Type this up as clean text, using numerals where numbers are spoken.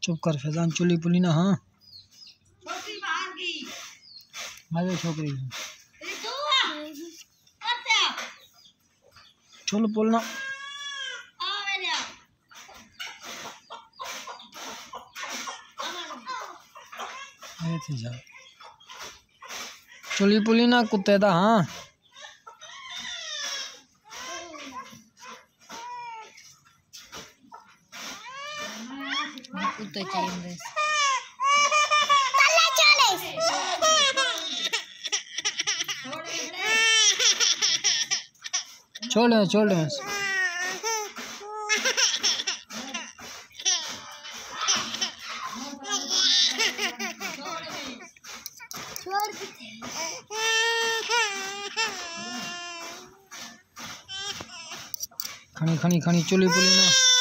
चुप कर फैजान, चुली पुली ना। हाँ छोकरी चुल पुल ना। चुली पुली ना कुत्ते दा। हाँ कुत्ते चाहिए छोड़ दे। खनी चुली पुली ना।